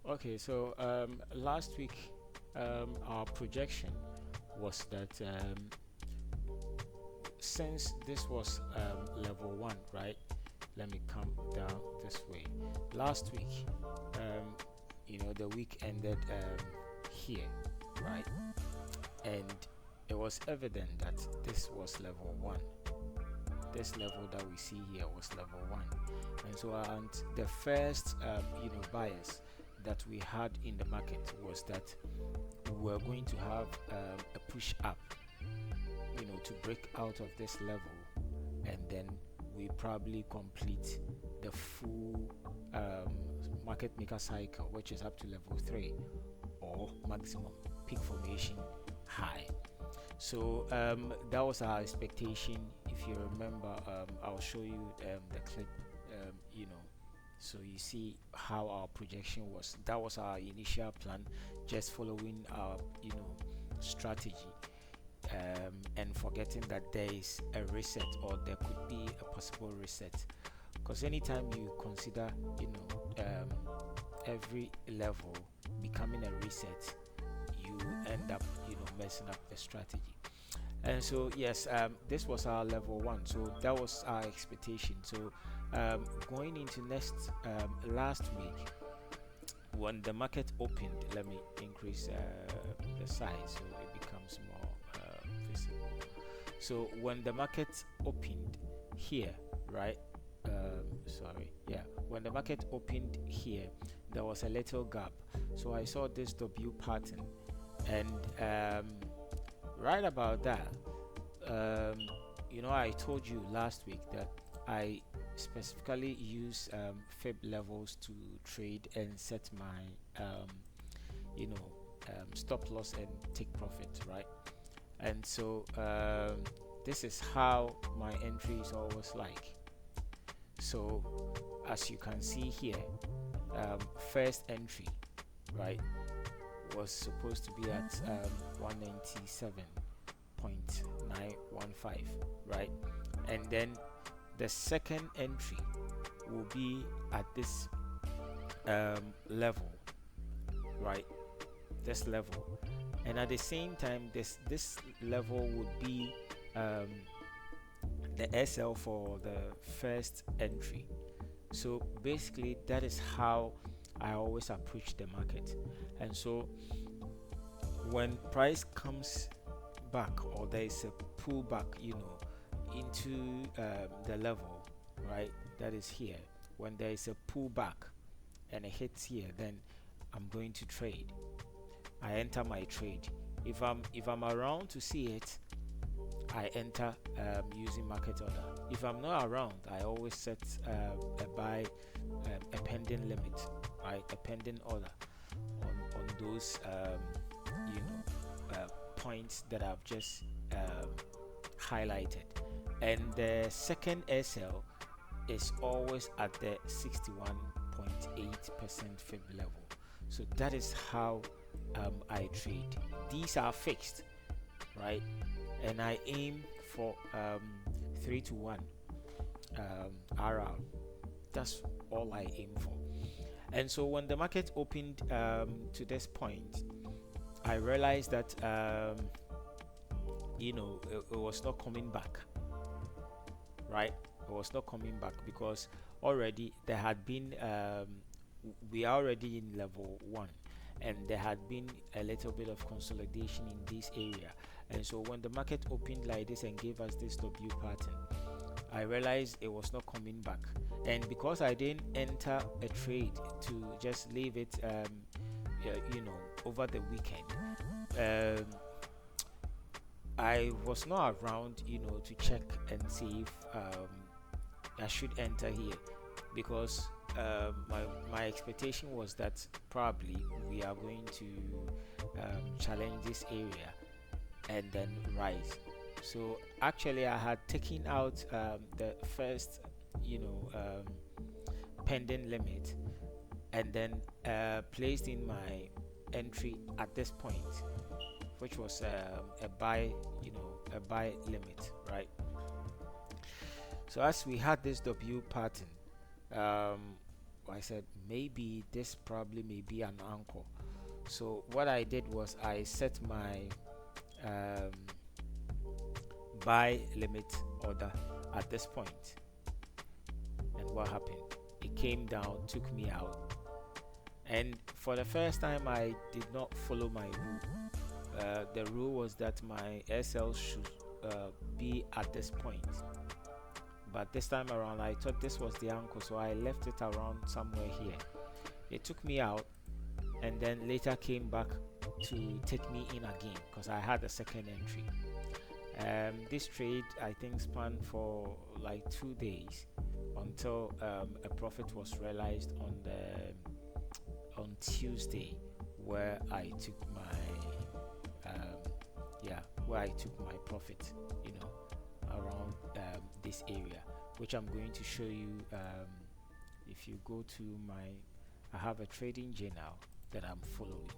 Okay, so last week our projection was that since this was level one, right? Let me come down this way. Last week, the week ended here, right? And it was evident that this was level one. This level that we see here was level one, and so and the first bias that we had in the market was that we were going to have a push up, to break out of this level, and then we probably complete the full market maker cycle, which is up to level 3 or maximum peak formation high. So that was our expectation. If you remember, I'll show you the clip, so you see how our projection was. That was our initial plan, just following our strategy, and forgetting that there is a reset, or there could be a possible reset, because anytime you consider every level becoming a reset, you end up messing up the strategy. And so yes, this was our level one, so that was our expectation. So going into last week, when the market opened, let me increase the size so it becomes more visible. So when the market opened here, right, sorry, yeah, when the market opened here, there was a little gap. So I saw this W pattern, and right about that, I told you last week that I specifically use fib levels to trade and set my stop loss and take profit, right? And so this is how my entry is always like. So as you can see here, first entry, right, was supposed to be at 197.915, right? And then the second entry will be at this level, right? This level, and at the same time, this level would be the SL for the first entry. So basically, that is how I always approach the market. And so when price comes back, or there is a pullback, into the level, right, that is here, when there is a pullback and it hits here, then I'm going to trade. I enter my trade. If I'm around to see it, I enter using market order. If I'm not around, I always set a buy, a pending limit, right, a pending order on those points that I've just highlighted. And the second SL is always at the 61.8% fib level. So that is how I trade. These are fixed, right? And I aim for 3 to 1 RR. That's all I aim for. And so when the market opened to this point, I realized that it was not coming back, right? It was not coming back because already there had been we are already in level 1, and there had been a little bit of consolidation in this area. And so when the market opened like this and gave us this W pattern, I realized it was not coming back. And because I didn't enter a trade to just leave it over the weekend, I was not around to check and see if I should enter here, because my expectation was that probably we are going to challenge this area and then rise. So actually I had taken out the first pending limit, and then placed in my entry at this point, which was a buy limit, right? So as we had this W pattern, I said maybe this probably may be an anchor. So what I did was I set my um, buy limit order at this point, and what happened? It came down, took me out, and for the first time I did not follow my rule. The rule was that my SL should be at this point, but this time around I thought this was the anchor, so I left it around somewhere here. It took me out and then later came back to take me in again because I had a second entry. This trade I think spanned for like 2 days until a profit was realized on Tuesday, where I took my profit, around this area, which I'm going to show you. If you go to I have a trading journal that I'm following.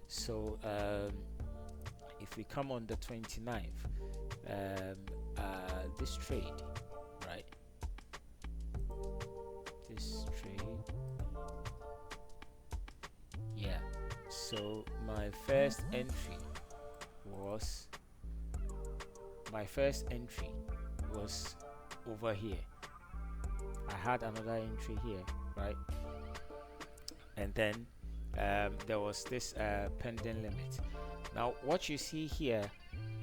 So if we come on the 29th, this trade, right? This trade, yeah. So my first entry was over here. I had another entry here, right? And then there was this pending limit. Now what you see here,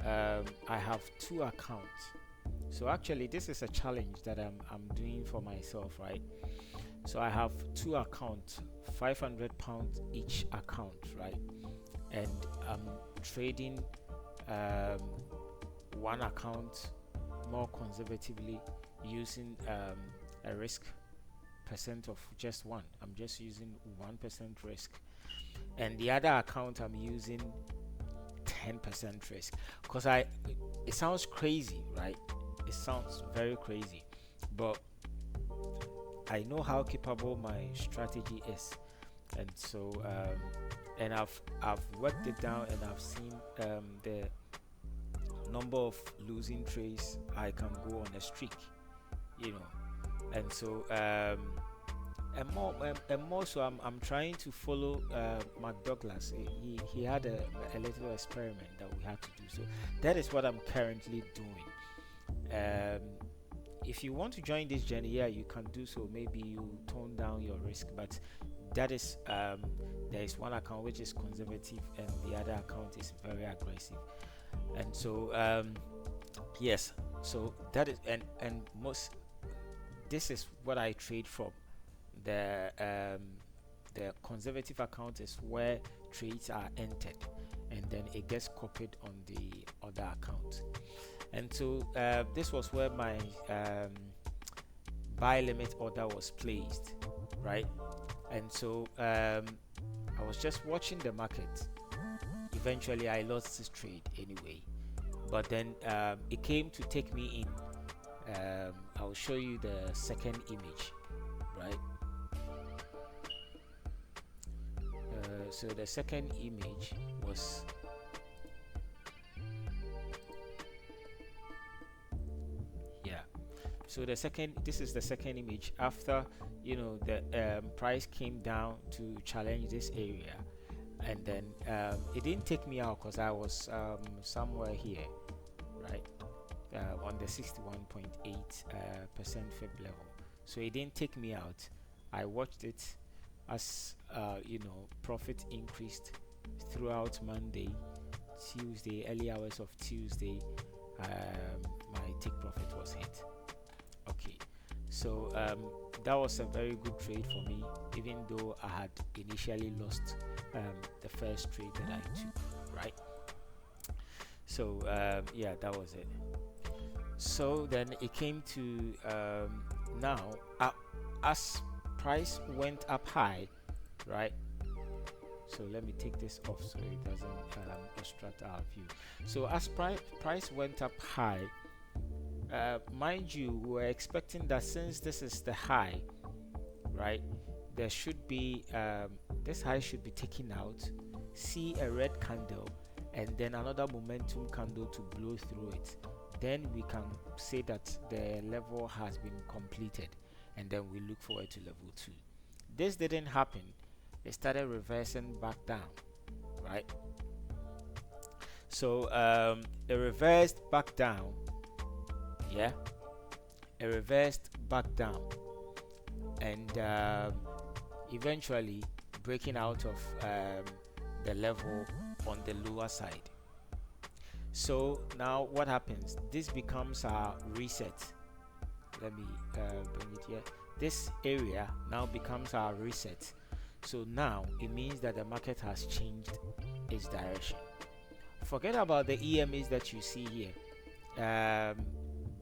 I have 2 accounts. So actually this is a challenge that I'm doing for myself, right? So I have 2 accounts, £500 each account, right? And I'm trading one account more conservatively, using a risk percent of just 1. I'm just using 1% risk, and the other account I'm using 10% risk, because it sounds crazy, right? It sounds very crazy, but I know how capable my strategy is. And so and I've worked it down, and I've seen the number of losing trades I can go on a streak, and so and more so I'm trying to follow Mark Douglas. He had a little experiment that we had to do, so that is what I'm currently doing. If you want to join this journey, yeah, you can do so. Maybe you tone down your risk, but that is there is one account which is conservative and the other account is very aggressive. And so yes, so that is and most this is what I trade from. The conservative account is where trades are entered, and then it gets copied on the other account. And so this was where my buy limit order was placed, right? And so I was just watching the market. Eventually I lost this trade anyway, but then it came to take me in. I'll show you the second image, right? So the second image was so this is the second image after the price came down to challenge this area, and then it didn't take me out because I was somewhere here, right, on the 61.8% fib level. So it didn't take me out. I watched it as profit increased throughout Monday, Tuesday, early hours of Tuesday. My take profit was hit. Okay, so that was a very good trade for me, even though I had initially lost the first trade that I took, right? So yeah, that was it. So then it came to now as price went up high, right? So let me take this off so it doesn't obstruct our view. So as price went up high, mind you, we were expecting that since this is the high, right, there should be this high should be taken out, see a red candle, and then another momentum candle to blow through it. Then we can say that the level has been completed, and then we look forward to level 2. this didn't happen, it started reversing back down, right? So it reversed back down. Yeah, it reversed back down, and eventually breaking out of the level on the lower side. So now what happens? This becomes our reset. Let me bring it here. This area now becomes our reset. So now it means that the market has changed its direction. Forget about the EMAs that you see here.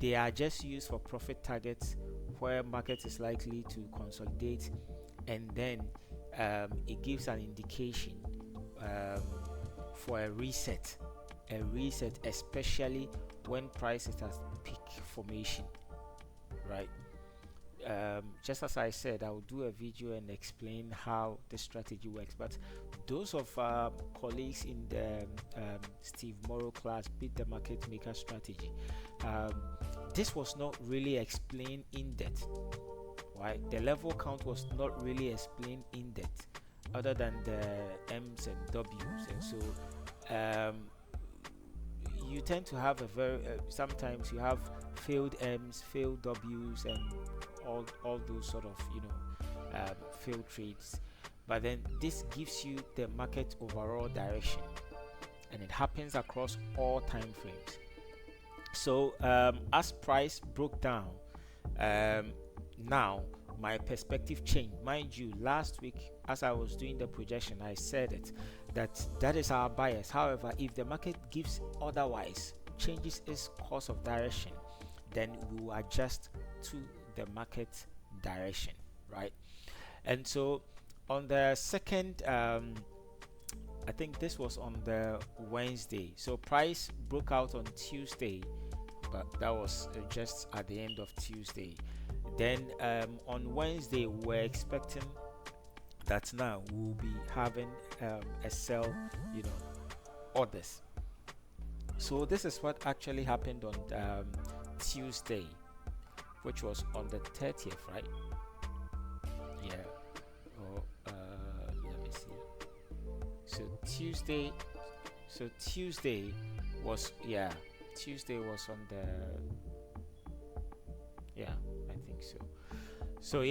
They are just used for profit targets where market is likely to consolidate, and then it gives an indication for a reset, especially when prices at peak formation, right? Just as I said, I will do a video and explain how the strategy works, but those of colleagues in the Steve Morrow class, Beat the Market Maker strategy, this was not really explained in depth, right? The level count was not really explained in depth, other than the M's and W's, and so you tend to have a very sometimes you have failed M's, failed W's, and all those sort of failed trades. But then this gives you the market overall direction, and it happens across all time frames. So as price broke down, now my perspective changed. Mind you, last week as I was doing the projection, I said it that is our bias. However, if the market gives otherwise, changes its course of direction, then we will adjust to the market direction, right? And so on the second, I think this was on the Wednesday, so price broke out on Tuesday, but that was just at the end of Tuesday. Then on Wednesday we're expecting that now we'll be having a sell orders. So this is what actually happened on Tuesday, which was on the 30th, right? Yeah. Or let me see. So Tuesday was Tuesday was on the I think so. So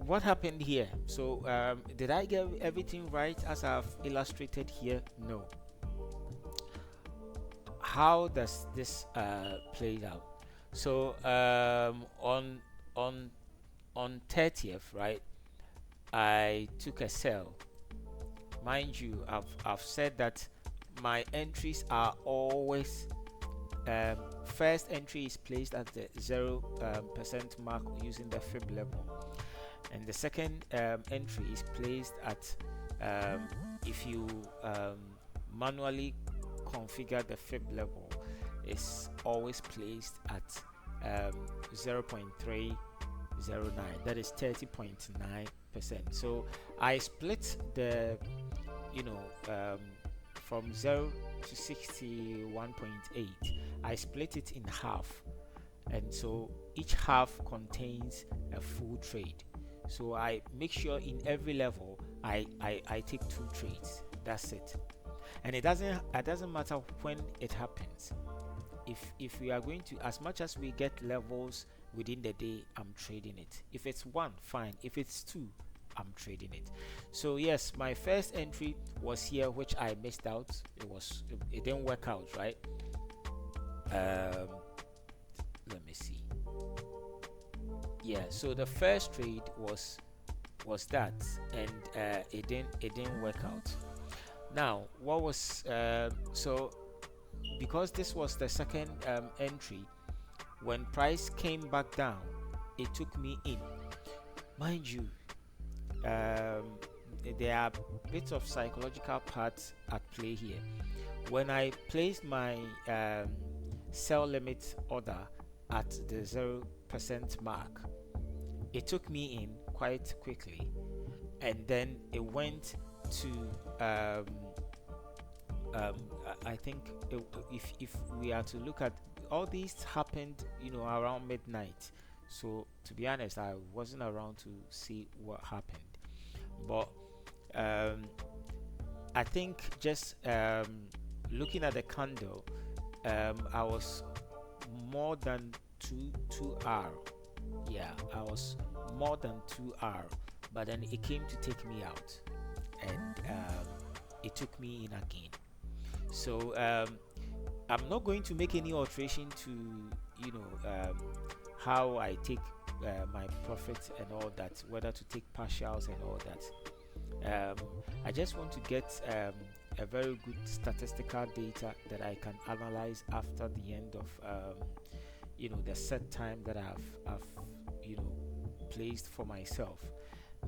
what happened here? So did I get everything right as I've illustrated here? No. How does this play out? So on 30th, right, I took a sell. Mind you, I've said that my entries are always first entry is placed at the 0% mark using the fib level, and the second entry is placed at if you manually configure the fib level, is always placed at 0.309, that is 30.9%. so I split the from 0 to 61.8, I split it in half, and so each half contains a full trade. So I make sure in every level I take 2 trades. That's it. And it doesn't matter when it happens. If we are going to, as much as we get levels within the day, I'm trading it. If it's 1, fine. If it's 2, I'm trading it. So yes, my first entry was here, which I missed out. It didn't work out, right? Let me see. Yeah, so the first trade was that, and it didn't work out. Now what was so because this was the second entry, when price came back down, it took me in. Mind you, there are bits of psychological parts at play here. When I placed my sell limit order at the 0% mark, it took me in quite quickly, and then it went to I think if we are to look at all these happened around midnight. So to be honest, I wasn't around to see what happened. But um, I think just looking at the candle, I was more than 2 hour. Yeah, I was more than 2 hour, but then it came to take me out, and it took me in again. So I'm not going to make any alteration to how I take my profit and all that, whether to take partials and all that. I just want to get a very good statistical data that I can analyze after the end of the set time that I've placed for myself.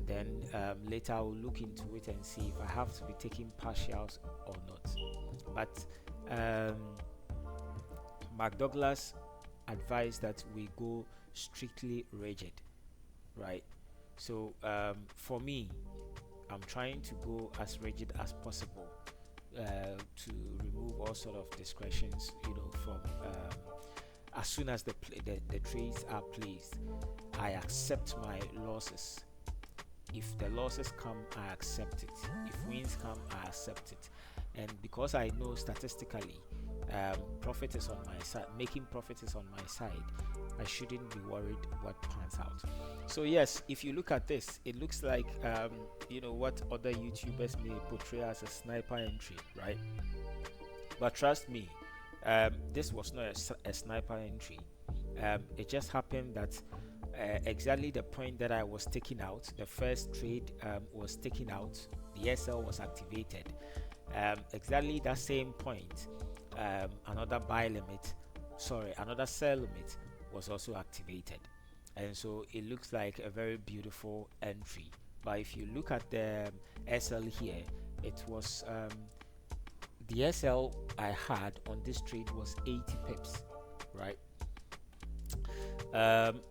Then later I will look into it and see if I have to be taking partials or not. But Mark Douglas advised that we go strictly rigid, right? So for me, I'm trying to go as rigid as possible to remove all sort of discretions, from as soon as the trades are placed, I accept my losses. If the losses come, I accept it. If wins come, I accept it. And because I know statistically, profit is on my side, making profit is on my side, I shouldn't be worried what pans out. So yes, if you look at this, it looks like what other YouTubers may portray as a sniper entry, right? But trust me, this was not a sniper entry. It just happened that exactly the point that I was taking out, the first trade was taken out, the SL was activated. Exactly that same point, another another sell limit was also activated. And so it looks like a very beautiful entry. But if you look at the SL here, it was the SL I had on this trade was 80 pips, right?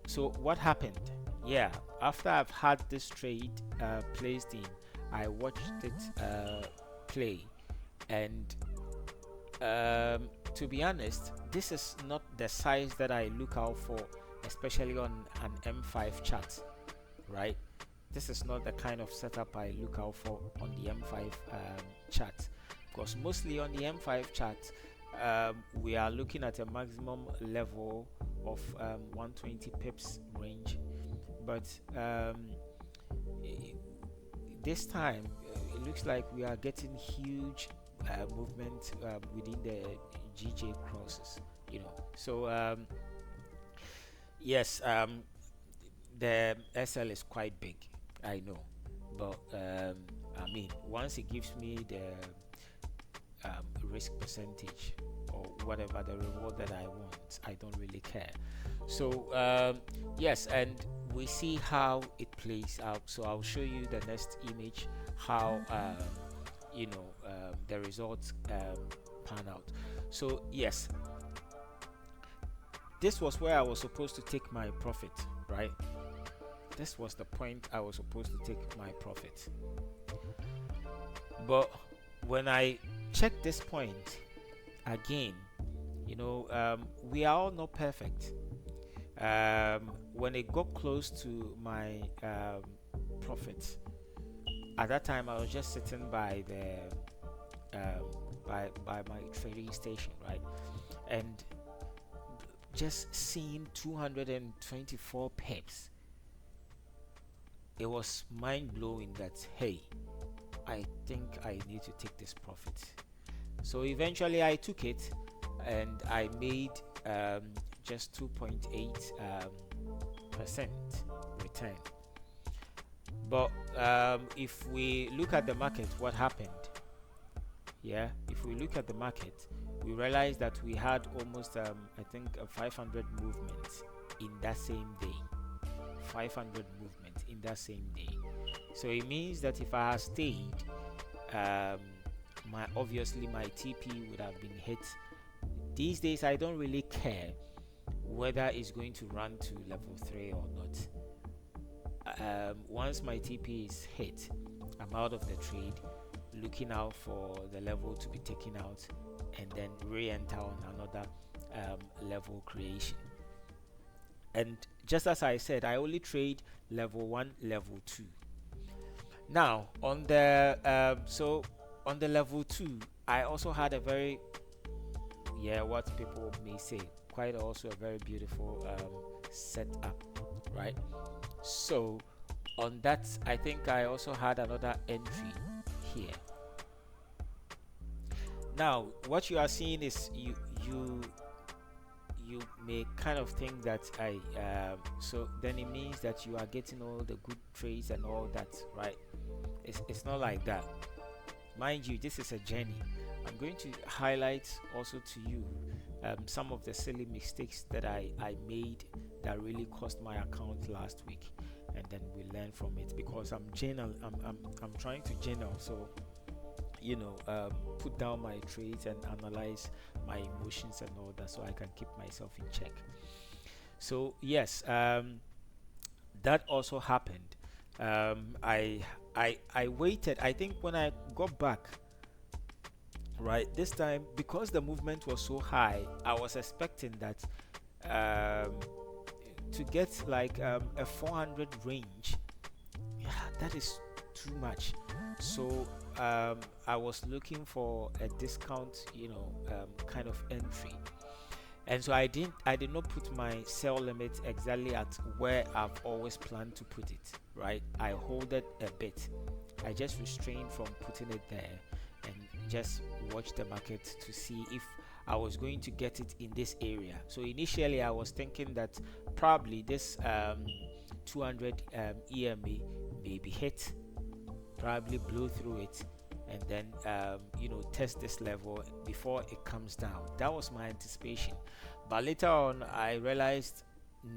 So what happened? Yeah, after I've had this trade placed in, I watched it play, and to be honest, this is not the size that I look out for, especially on an M5 chart, right? This is not the kind of setup I look out for on the M5 chart, because mostly on the M5 chart, we are looking at a maximum level of 120 pips range, but this time it looks like we are getting huge movement within the GJ crosses, so yes, the SL is quite big, I know, but I mean, once it gives me the risk percentage or whatever the reward that I want, I don't really care. So yes, and we see how it plays out. So I'll show you the next image how the results pan out. So yes, this was where I was supposed to take my profit, right? This was the point I was supposed to take my profit. But when I check this point again, we are all not perfect. When it got close to my profit, at that time I was just sitting by the by my trading station, right, and just seeing 224 pips, it was mind-blowing that, hey, I think I need to take this profit. So eventually I took it, and I made just 2.8% return. But if we look at the market, what happened? Yeah, if we look at the market, we realize that we had almost I think a 500 movements in that same day. 500 movements in that same day. So it means that if I had stayed, obviously my TP would have been hit. These days I don't really care whether it's going to run to level 3 or not. Once my TP is hit, I'm out of the trade, looking out for the level to be taken out, and then re-enter on another level creation. And just as I said, I only trade level 1, level 2. Now on the on the level 2, I also had a very, yeah, what people may say, quite also a very beautiful setup, right? So on that, I think I also had another entry here. Now what you are seeing is you may kind of think that so then it means that you are getting all the good trades and all that, right? It's not like that. Mind you, this is a journey. I'm going to highlight also to you some of the silly mistakes that I made that really cost my account last week, and then we learn from it, because I'm trying to journal, so put down my trades and analyze my emotions and all that, so I can keep myself in check. So yes, that also happened. I waited. I think when I got back, right, this time, because the movement was so high, I was expecting that to get like a 400 range. Yeah, that is too much. So I was looking for a discount, kind of entry, and so I did not put my sell limit exactly at where I've always planned to put it, right? I hold it a bit. I just restrained from putting it there and just watch the market to see if I was going to get it in this area. So initially I was thinking that probably this 200 EMA may be hit, probably blow through it, and then test this level before it comes down. That was my anticipation, but later on I realized,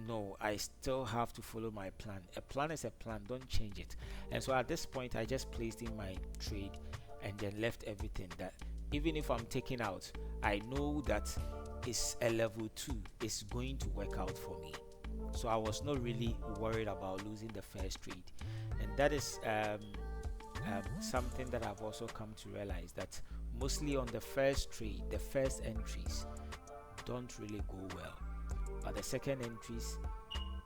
no, I still have to follow my plan. A plan is a plan, don't change it. And so at this point I just placed in my trade and then left everything, that even if I'm taking out, I know that it's a level 2, it's going to work out for me. So I was not really worried about losing the first trade. And that is something that I've also come to realize, that mostly on the first trade, the first entries don't really go well, but the second entries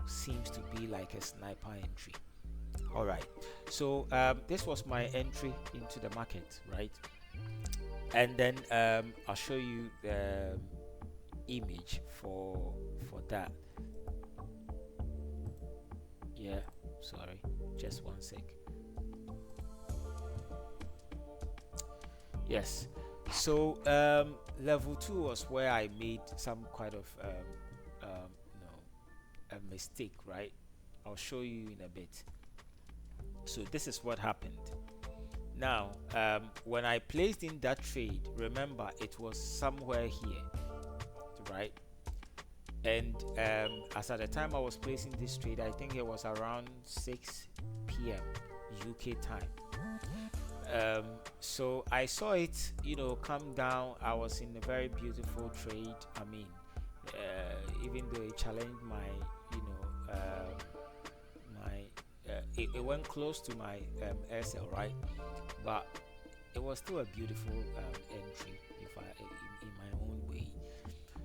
seems to be like a sniper entry. All right, so this was my entry into the market, right? And then I'll show you the image for that. Yeah, sorry, just one sec. Yes, so level 2 was where I made some kind of a mistake, right? I'll show you in a bit. So this is what happened. Now when I placed in that trade, remember it was somewhere here, right? And as at the time I was placing this trade, I think it was around 6 p.m. UK time. So I saw it come down. I was in a very beautiful trade. I mean, even though it challenged my it went close to my SL, right? But it was still a beautiful entry, if in my own way.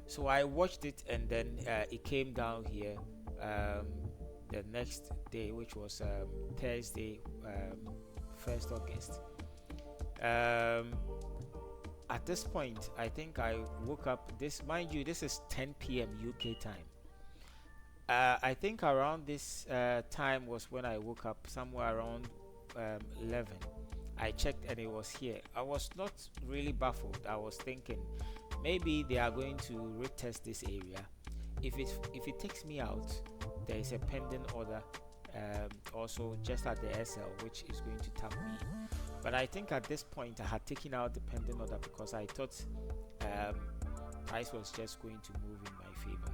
So I watched it, and then it came down here the next day, which was Thursday, 1st August. At this point, I think I woke up. This, mind you, this is 10 p.m. UK time. I think around this time was when I woke up, somewhere around 11. I checked and it was here. I was not really baffled. I was thinking maybe they are going to retest this area. If it takes me out, there is a pending order also just at the SL, which is going to tap me. But I think at this point I had taken out the pending order because I thought price was just going to move in my favor.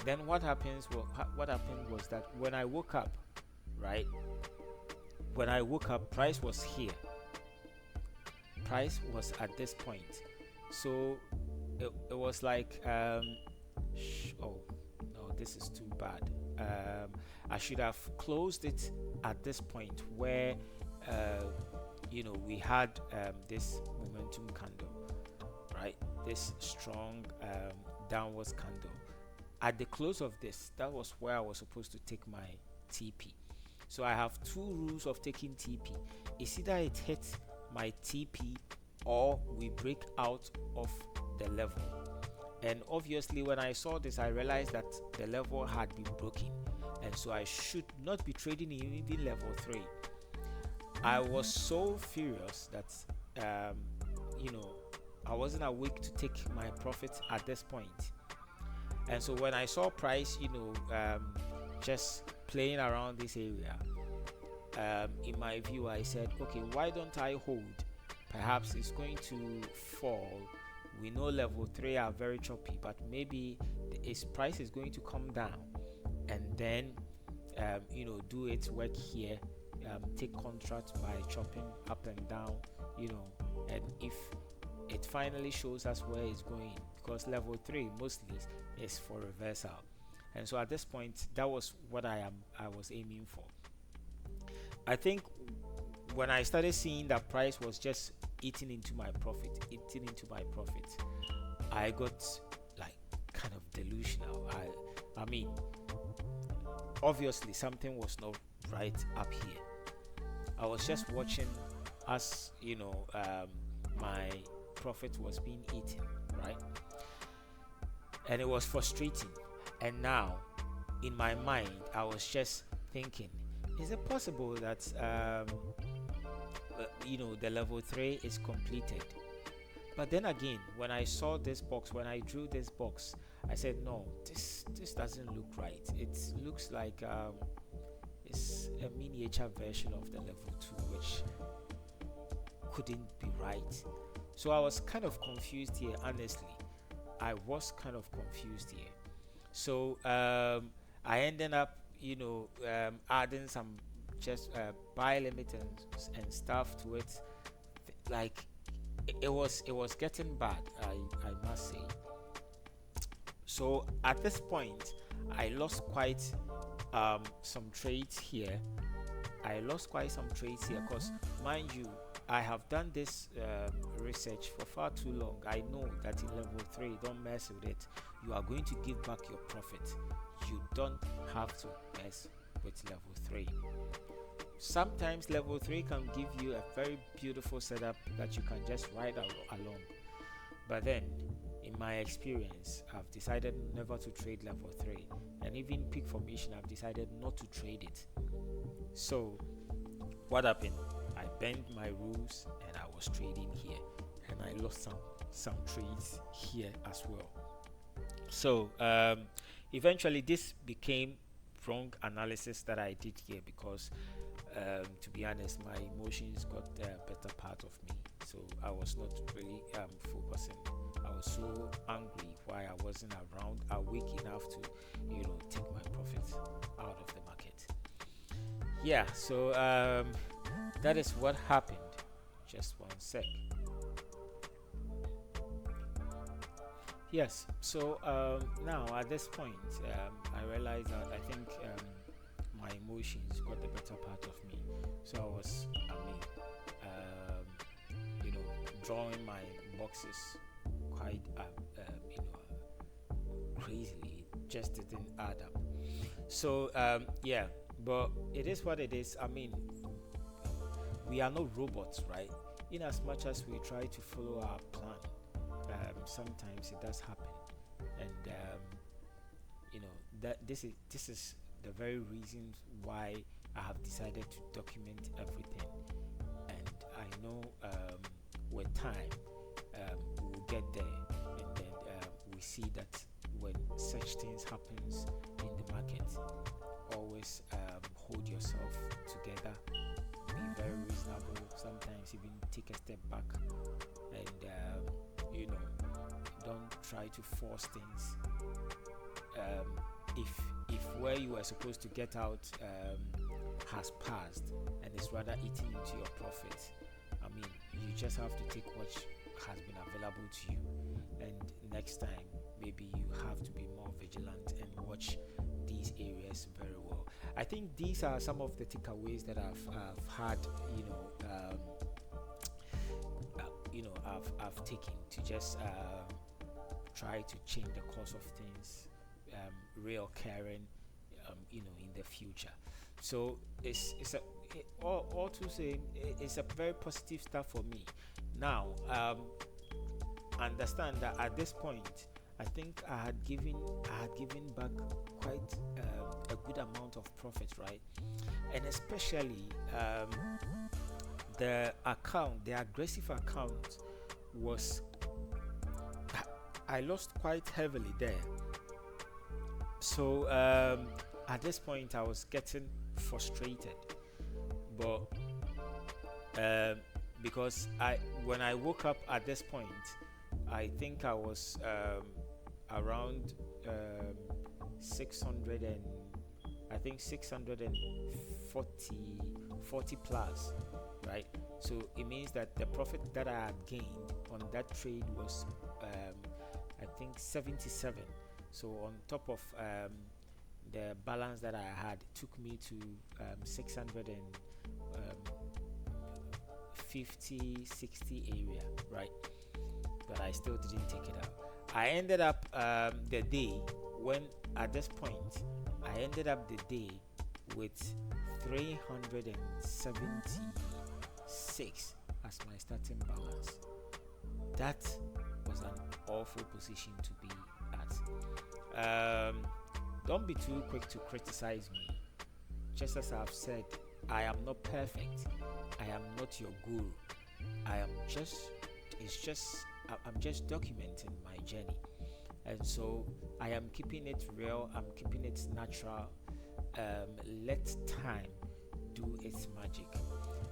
Then what happened was that when I woke up, right? When I woke up, price was here. Price was at this point. So it was like, oh no, this is too bad. I should have closed it at this point where, we had this momentum candle, right? This strong downwards candle. at the close of this, that was where I was supposed to take my TP. So I have two rules of taking TP. It's either it hits my TP or we break out of the level. And obviously when I saw this, I realized that the level had been broken, and so I should not be trading in even level 3. I was so furious that I wasn't awake to take my profit at this point. And so when I saw price just playing around this area, in my view, I said, okay, why don't I hold? Perhaps it's going to fall. We know level 3 are very choppy, but maybe its price is going to come down, and then do its work here, take contract by chopping up and down, and if it finally shows us where it's going, because level 3 mostly is for reversal. And so at this point, that was what I was aiming for. I think when I started seeing that price was just eating into my profit, I got like kind of delusional. I mean, obviously something was not right up here. I was just watching as my profit was being eaten, right? And it was frustrating. And now in my mind, I was just thinking, is it possible that the level 3 is completed? But then again, when I saw this box, when I drew this box, I said, no, this doesn't look right. It looks like it's a miniature version of the level 2, which couldn't be right. So I was kind of confused here. Honestly, I was kind of confused here. So I ended up adding some just buy limit and stuff to it. Like it was getting bad, I must say. So at this point, I lost quite some trades here. Because, mind you, I have done this research for far too long. I know that in level 3, don't mess with it. You are going to give back your profit. You don't have to mess with level 3. Sometimes level 3 can give you a very beautiful setup that you can just ride along. But then, in my experience, I've decided never to trade level 3. And even peak formation, I've decided not to trade it. So, what happened? I bent my rules and I was trading here. And I lost some trades here as well. So, eventually this became wrong analysis that I did here, because to be honest, my emotions got the better part of me. So I was not really focusing. I was so angry why I wasn't around awake enough to take my profits out of the market. Yeah, so that is what happened. Just one sec. Yes, so now at this point, I realized that I think my emotions got the better part of me. So I was, drawing my boxes quite, crazily. It just didn't add up. So yeah, but it is what it is. I mean, we are not robots, right? In as much as we try to follow our plan, sometimes it does happen, and that this is the very reason why I have decided to document everything. And I know with time we'll get there, and then we see that when such things happens in the market, always hold yourself together, be very reasonable, sometimes even take a step back, and don't try to force things. If where you are supposed to get out has passed and it's rather eating into your profit, I mean, you just have to take what has been available to you, and next time maybe you have to be more vigilant and watch these areas very well. I think these are some of the takeaways that I've had, I've taken to just try to change the course of things reoccurring, in the future. So all to say, it's a very positive start for me. Now, understand that at this point, I think I had given back quite a good amount of profit, right? And especially the aggressive account was, I lost quite heavily there. So at this point, I was getting frustrated, but because when I woke up at this point, I think I was around 600 and I think 640 plus, right? So it means that the profit that I had gained on that trade was I think 77. So on top of the balance that I had, it took me to 650, 60 area, right? But I still didn't take it out. I ended up the day when, at this point, I ended up the day with 376 as my starting balance. That was an awful position to be at. Don't be too quick to criticize me. Just as I've said, I am not perfect. I am not your guru. I'm just documenting my journey. And so I am keeping it real, I'm keeping it natural. Let time do its magic.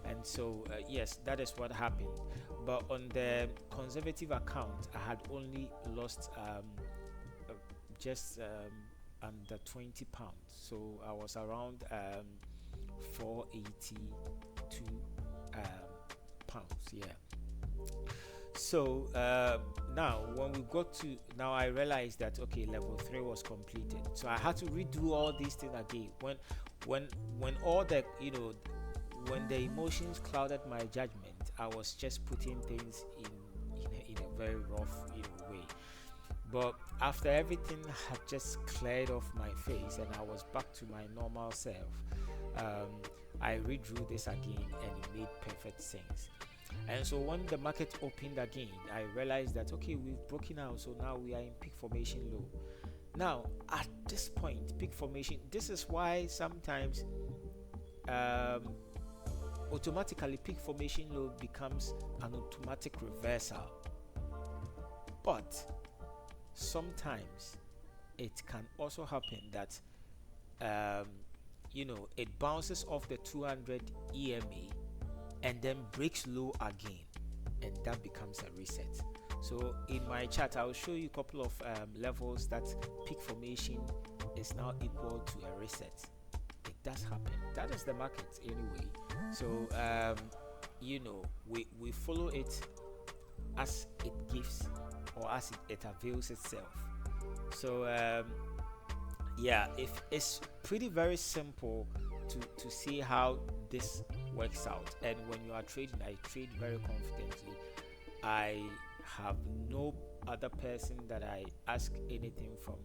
And so yes, that is what happened. But on the conservative account, I had only lost just under 20 pounds. So I was around 482 pounds. Yeah. So now when we got to, now I realized that okay, level 3 was completed. So I had to redo all these things again. When all the when the emotions clouded my judgment, I was just putting things in a very rough way. But after everything had just cleared off my face and I was back to my normal self, I redrew this again and it made perfect sense. And so when the market opened again, I realized that okay, we've broken out, so now we are in peak formation low. Now at this point, peak formation, this is why sometimes automatically peak formation low becomes an automatic reversal. But sometimes it can also happen that it bounces off the 200 EMA and then breaks low again, and that becomes a reset. So in my chart, I will show you a couple of levels that peak formation is now equal to a reset. It does happen. That is the market anyway. So we follow it as it gives or as it avails itself. So if it's pretty very simple to see how this works out. And when you are trading, I trade very confidently. I have no other person that I ask anything from.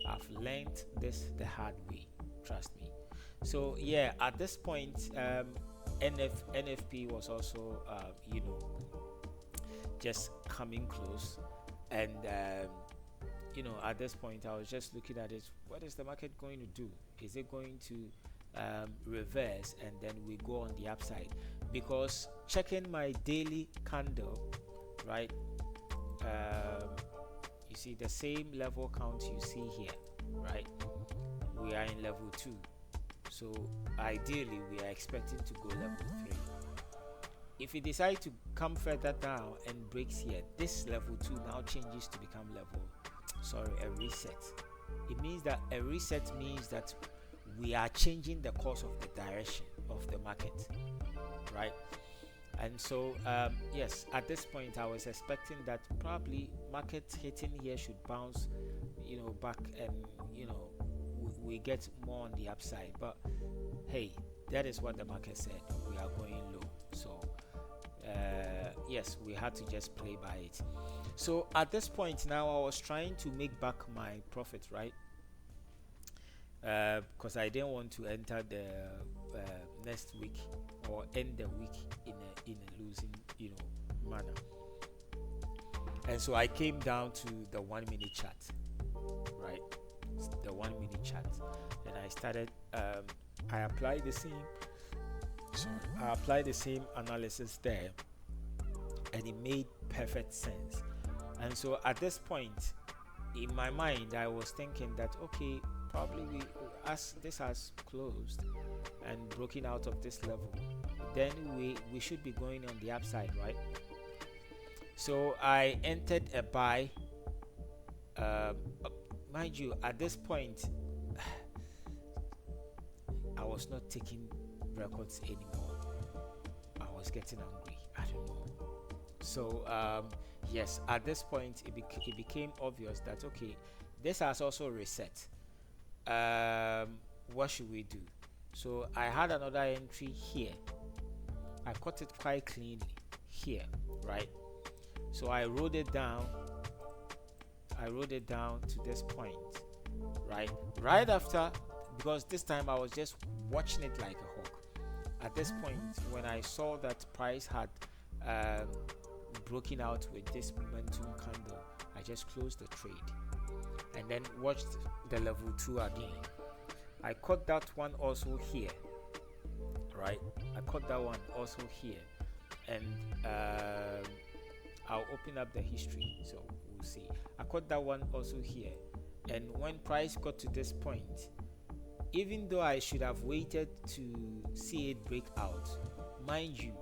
I've learned this the hard way, trust me. So at this point, NFP was also just coming close, and at this point I was just looking at it. What is the market going to do? Is it going to reverse and then we go on the upside? Because checking my daily candle, right, you see the same level count you see here, right? We are in level 2, so ideally we are expecting to go level 3. If we decide to come further down and breaks here, this level 2 now changes to become a reset. It means that a reset means that we are changing the course of the direction of the market, right? And so yes, at this point I was expecting that probably market hitting here should bounce back, and we get more on the upside. But hey, that is what the market said. We are going low. So yes, we had to just play by it. So at this point now, I was trying to make back my profit, right? because I didn't want to enter the next week or end the week in a losing manner. And so I came down to the 1 minute chart, right? The 1 minute chart, and I started. I applied the same analysis there, and it made perfect sense. And so at this point in my mind, I was thinking that okay, probably as this has closed and broken out of this level, then we should be going on the upside, right? So I entered a buy. Mind you, at this point I was not taking records anymore. I was getting angry. I don't know. So yes, at this point it became obvious that okay, this has also reset. What should we do? So I had another entry here. I cut it quite cleanly here, right? So I wrote it down to this point, right after, because this time I was just watching it like a hawk. At this point, when I saw that price had broken out with this momentum candle, I just closed the trade and then watched the level 2 again. I caught that one also here, right? I caught that one also here, and I'll open up the history so we'll see. I caught that one also here, and when price got to this point, even though I should have waited to see it break out, mind you,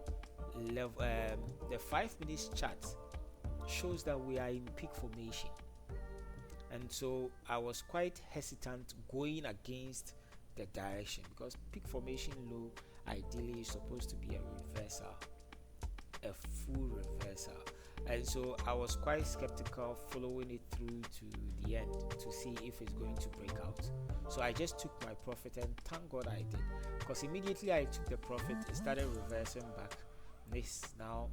the 5 minutes chart shows that we are in peak formation, and so I was quite hesitant going against the direction, because peak formation low ideally is supposed to be a reversal, a full reversal. And so I was quite skeptical following it through to the end to see if it's going to break out. So I just took my profit, and thank God I did, because immediately I took the profit, it started reversing back. This now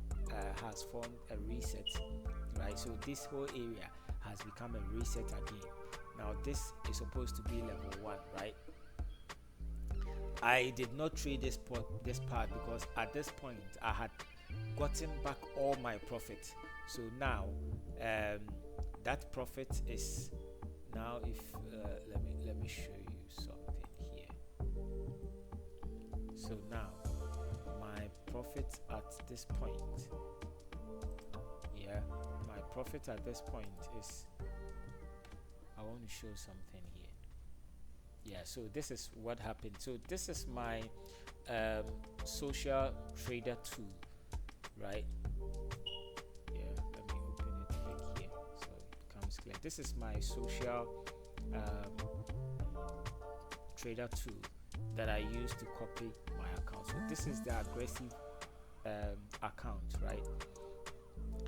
has formed a reset, right? So this whole area has become a reset again. Now this is supposed to be level 1, right? I did not trade this part because at this point I had gotten back all my profit. So now that profit is now, if let me show you something here. So now my profit at this point, my profit at this point is, I want to show something here. So this is what happened. So this is my social trader tool, right? Let me open it back here so it becomes clear. This is my social trader tool that I use to copy my account. So this is the aggressive account, right?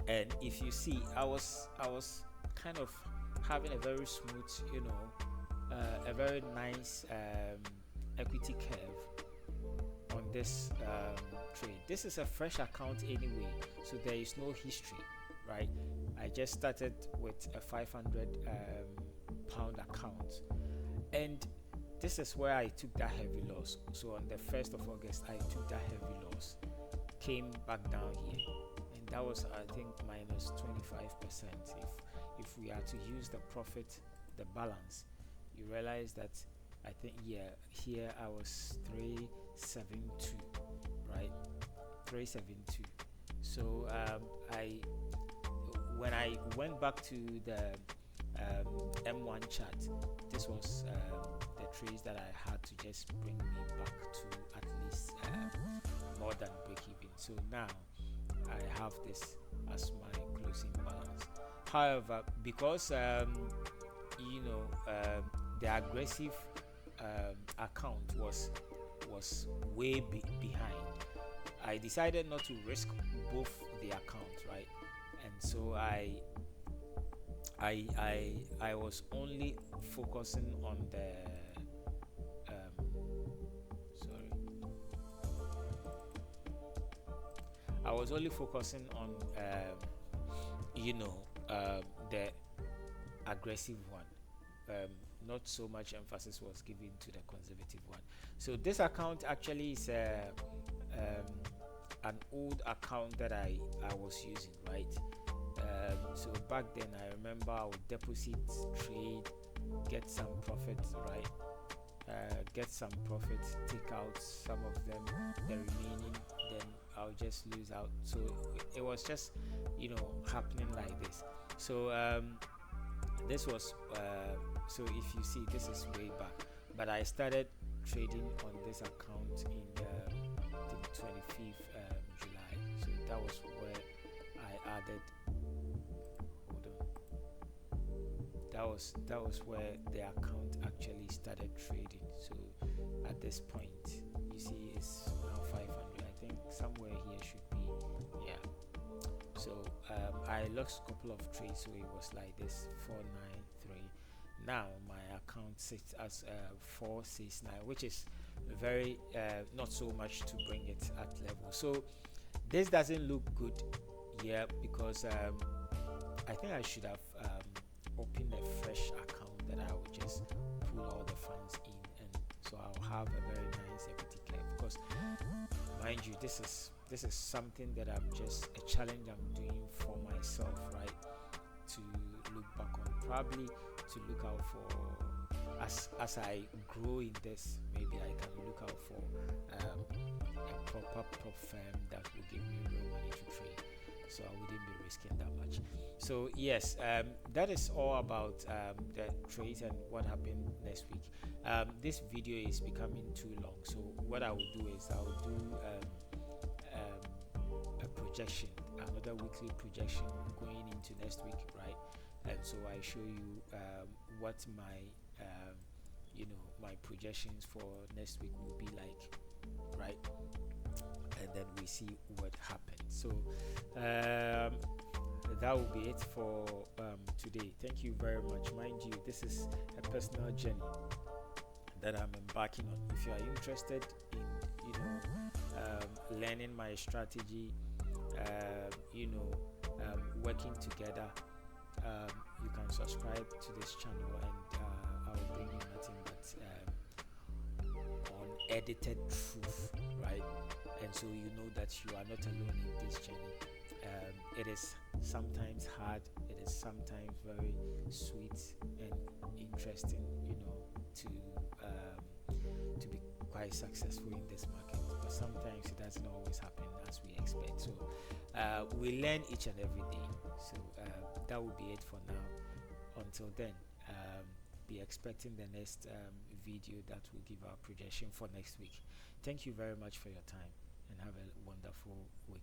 And if you see, I was kind of having a very smooth, a very nice equity curve on this trade. This is a fresh account anyway, so there is no history, right? I just started with a 500 pound account, and this is where I took that heavy loss. So on the 1st of August, I took that heavy loss, came back down here, and that was, I think, minus 25%. If we are to use the profit, the balance, you realize that I think here I was 372, right? 372. So when I went back to the M1 chart, this was the trades that I had to just bring me back to at least more than break even. So now I have this as my closing balance. However, because the aggressive account was way behind, I decided not to risk both the accounts, right? And so I was only focusing on the I was only focusing on the aggressive one. not so much emphasis was given to the conservative one. So this account actually is an old account that I was using, right? So back then I remember I would deposit, trade, get some profits, right? Get some profits, take out some of them, the remaining, then I'll just lose out. So it was just, you know, happening like this. So this was so if you see, this is way back, but I started trading on this account in the 25th July. So that was where I added, hold on, that was where the account actually started trading. So at this point, you see it's now 500. I think somewhere here should be, yeah. So I lost a couple of trades, so it was like this 493. Now my account sits as 469, which is very not so much to bring it at level. So this doesn't look good here because I think I should have opened a fresh account that I would just pull all the funds in, and so I'll have a very nice equity curve. Because mind you, this is something that I'm just a challenge I'm doing for myself, right? To look back on, probably to look out for as I grow in this. Maybe I can look out for a proper prop firm that will give me real money to trade, so I wouldn't be risking that much. So yes, that is all about the trades and what happened next week. This video is becoming too long, so what I will do is I will do a projection, another weekly projection going into next week, right? And so I show you what my my projections for next week will be like, right? And then we see what happens. So that will be it for today. Thank you very much. Mind you, this is a personal journey that I'm embarking on. If you are interested in learning my strategy, working together, you can subscribe to this channel, and I will bring you nothing but unedited truth, right? And so you know that you are not alone in this journey. It is sometimes hard, it is sometimes very sweet and interesting, to be quite successful in this market, but sometimes it doesn't always happen as we expect. So we learn each and every day. So that will be it for now. Until then, be expecting the next video that will give our projection for next week. Thank you very much for your time, and have a wonderful week.